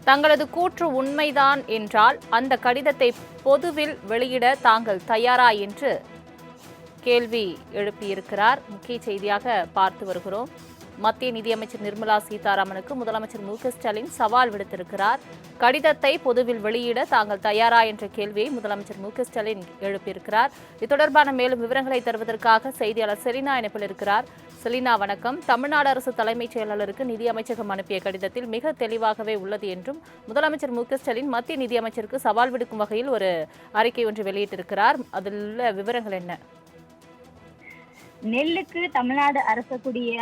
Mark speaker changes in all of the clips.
Speaker 1: தங்களது கூற்று உண்மைதான் என்றால் அந்த கடிதத்தை பொதுவில் வெளியிட தாங்கள் தயாரா என்று கேள்வி எழுப்பியிருக்கிறார். முக்கிய செய்தியாக பார்த்து வருகிறோம். மத்திய நிதியமைச்சர் நிர்மலா சீதாராமனுக்கு முதலமைச்சர் மு.க.ஸ்டாலின் சவால் விடுத்திருக்கிறார். கடிதத்தை பொதுவில் வெளியிட தாங்கள் தயாரா என்ற கேள்வியை முதலமைச்சர் மு.க.ஸ்டாலின் எழுப்பியிருக்கிறார். இது தொடர்பான மேலும் விவரங்களை தருவதற்காக செய்தியாளர் செலினா இணைப்பில் இருக்கிறார். செலினா, வணக்கம். தமிழ்நாடு அரசு தலைமைச் செயலாளருக்கு நிதியமைச்சகம் அனுப்பிய கடிதத்தில் மிக தெளிவாகவே உள்ளது என்றும் முதலமைச்சர் மு.க.ஸ்டாலின் மத்திய நிதியமைச்சருக்கு சவால் விடுக்கும் வகையில் ஒரு அறிக்கை ஒன்று வெளியிட்டிருக்கிறார். அதில் உள்ள விவரங்கள் என்ன?
Speaker 2: நெல்லுக்கு தமிழ்நாடு அரசக்கூடிய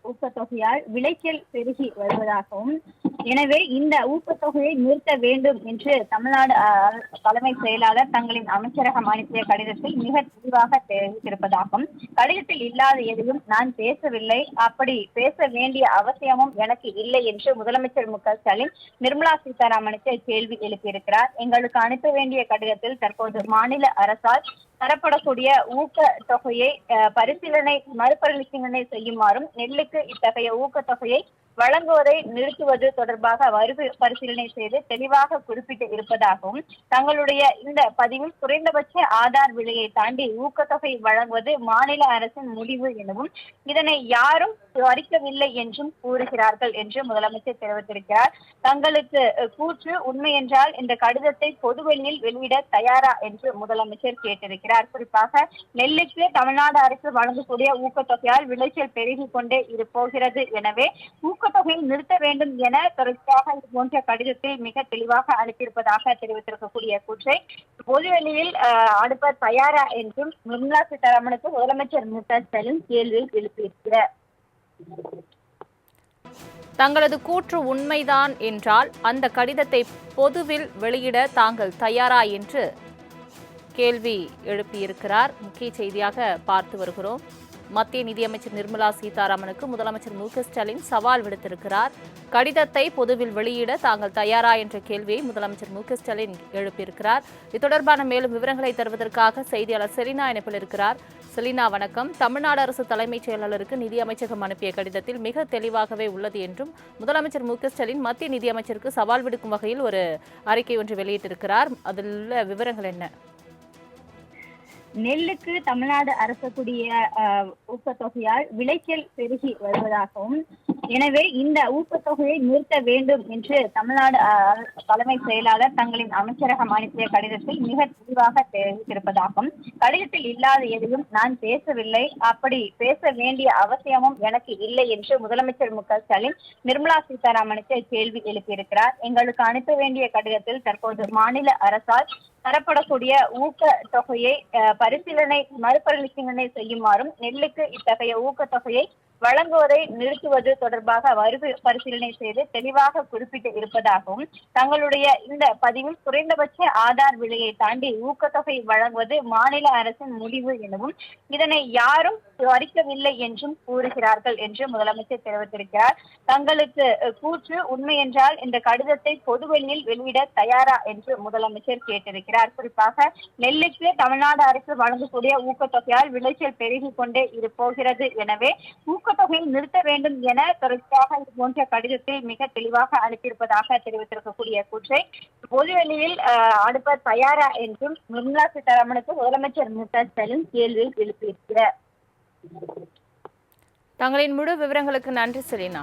Speaker 2: ஊக்கத்தொகையால் விளைச்சல் பெருகி வருவதாகவும், எனவே இந்த ஊக்கத்தொகையை நிறுத்த வேண்டும் என்று தமிழ்நாடு தலைமை செயலாளர் தங்களின் அமைச்சரகம் அனுப்பிய கடிதத்தில் மிக தெளிவாக தெரிவித்திருப்பதாகவும், கடிதத்தில் இல்லாத எதையும் நான் பேசவில்லை, அப்படி பேச வேண்டிய அவசியமும் எனக்கு இல்லை என்று முதலமைச்சர் மு.க.ஸ்டாலின் நிர்மலா சீதாராமனுக்கு கேள்வி எழுப்பியிருக்கிறார். எங்களுக்கு அனுப்ப வேண்டிய கடிதத்தில் தற்போது மாநில அரசால் தரப்படக்கூடிய ஊக்கத்தொகையை மறுபரிசீலனை செய்யுமாறும், நெல்லுக்கு இத்தகைய ஊக்கத்தொகையை வழங்குவதை நிறுத்துவது தொடர்பாக பரிசீலனை செய்து தெளிவாக குறிப்பிட்டு இருப்பதாகவும், தங்களுடைய இந்த பதிவில் குறைந்தபட்ச ஆதார் விலையை தாண்டி ஊக்கத்தொகை வழங்குவது மாநில அரசின் முடிவு எனவும், இதனை யாரும் அறிக்கவில்லை என்றும் கூறுகிறார்கள் என்று முதலமைச்சர் தெரிவித்திருக்கிறார். தங்களுக்கு கூற்று உண்மை என்றால் இந்த கடிதத்தை பொதுவெளியில் வெளியிட தயாரா என்று முதலமைச்சர் கேட்டிருக்கிறார். குறிப்பாக நெல்லுக்கு தமிழ்நாடு அரசு வழங்கக்கூடிய ஊக்கத்தொகையால் விளைச்சல் பெருகி கொண்டே போகிறது, எனவே ஊக்கத்தொகையை நிறுத்த வேண்டும் என தொடர்ச்சியாக இது போன்ற கடிதத்தில் மிக தெளிவாக அனுப்பியிருப்பதாக தெரிவித்திருக்கக்கூடிய கூற்றை பொதுவெளியில் அனுப்ப தயாரா என்றும் நிர்மலா சீதாராமனுக்கு முதலமைச்சர் மு.க.ஸ்டாலின் கேள்வி எழுப்பியிருக்கிறார்.
Speaker 1: தங்களது கூற்று உண்மைதான் என்றால் அந்த கடிதத்தை பொதுவில் வெளியிட தாங்கள் தயாரா என்று கேள்வி எழுப்பியிருக்கிறார். முக்கிய செய்தியாக பார்த்து வருகிறோம். மத்திய நிதியமைச்சர் நிர்மலா சீதாராமனுக்கு முதலமைச்சர் மு.க.ஸ்டாலின் சவால் விடுத்திருக்கிறார். கடிதத்தை பொதுவில் வெளியிட தாங்கள் தயாரா என்ற கேள்வியை முதலமைச்சர் மு.க.ஸ்டாலின் எழுப்பியிருக்கிறார். இது தொடர்பான மேலும் விவரங்களை தருவதற்காக செய்தியாளர் செலினா இணைப்பில் இருக்கிறார். செலினா, வணக்கம். தமிழ்நாடு அரசு தலைமைச் செயலாளருக்கு நிதியமைச்சகம் அனுப்பிய கடிதத்தில் மிக தெளிவாகவே உள்ளது என்றும் முதலமைச்சர் மு.க.ஸ்டாலின் மத்திய நிதியமைச்சருக்கு சவால் விடுக்கும் வகையில் ஒரு அறிக்கை ஒன்று வெளியிட்டிருக்கிறார். அதில் உள்ள விவரங்கள் என்ன?
Speaker 2: நெல்லுக்கு தமிழ்நாடு அரசக்கூடிய ஊக்கத்தொகையால் விளைச்சல் பெருகி வருவதாகவும், எனவே இந்த ஊக்கத்தொகையை நிறுத்த வேண்டும் என்று தமிழ்நாடு தலைமை செயலாளர் தங்களின் அமைச்சரகம் அனுப்பிய கடிதத்தில் மிக தெளிவாக தெரிவித்திருப்பதாகவும், கடிதத்தில் இல்லாத எதையும் நான் பேசவில்லை, அப்படி பேச வேண்டிய அவசியமும் எனக்கு இல்லை என்று முதலமைச்சர் மு.க.ஸ்டாலின் நிர்மலா சீதாராமனுக்கு கேள்வி எழுப்பியிருக்கிறார். எங்களுக்கு அனுப்ப வேண்டிய கடிதத்தில் தற்போது மாநில அரசால் தரப்படக்கூடிய ஊக்கத்தொகையை மறுபரிசீலனை செய்யுமாறும், நெல்லுக்கு இத்தகைய ஊக்கத்தொகையை வழங்குவதை நிறுத்துவது தொடர்பாக பரிசீலனை செய்து தெளிவாக குறிப்பிட்டு இருப்பதாகவும், தங்களுடைய இந்த பதிவில் குறைந்தபட்ச ஆதார் விலையை தாண்டி ஊக்கத்தொகை வழங்குவது மாநில அரசின் முடிவு எனவும், இதனை யாரும் அறிக்கவில்லை என்றும் கூறுகிறார்கள் என்று முதலமைச்சர் தெரிவித்திருக்கிறார். தங்களுக்கு கூற்று உண்மை என்றால் இந்த கடிதத்தை பொதுவெளியில் வெளியிட தயாரா என்று முதலமைச்சர் கேட்டிருக்கிறார். குறிப்பாக நெல்லுக்கு தமிழ்நாடு அரசு வழங்கக்கூடிய ஊக்கத்தொகையால் விளைச்சல் பெருகி கொண்டே போகிறது, எனவே ஊக்கத்தொகையை நிறுத்த வேண்டும் என தொடர்ச்சியாக இது போன்ற கடிதத்தில் மிக தெளிவாக அனுப்பியிருப்பதாக தெரிவித்திருக்கக்கூடிய கூற்றை பொதுவெளியில் அனுப்ப தயாரா என்றும் நிர்மலா சீதாராமனுக்கு முதலமைச்சர் மு.க.ஸ்டாலின் கேள்வி எழுப்பியிருக்கிறார்.
Speaker 1: தங்களின் முழு விவரங்களுக்கு நன்றி செலினா.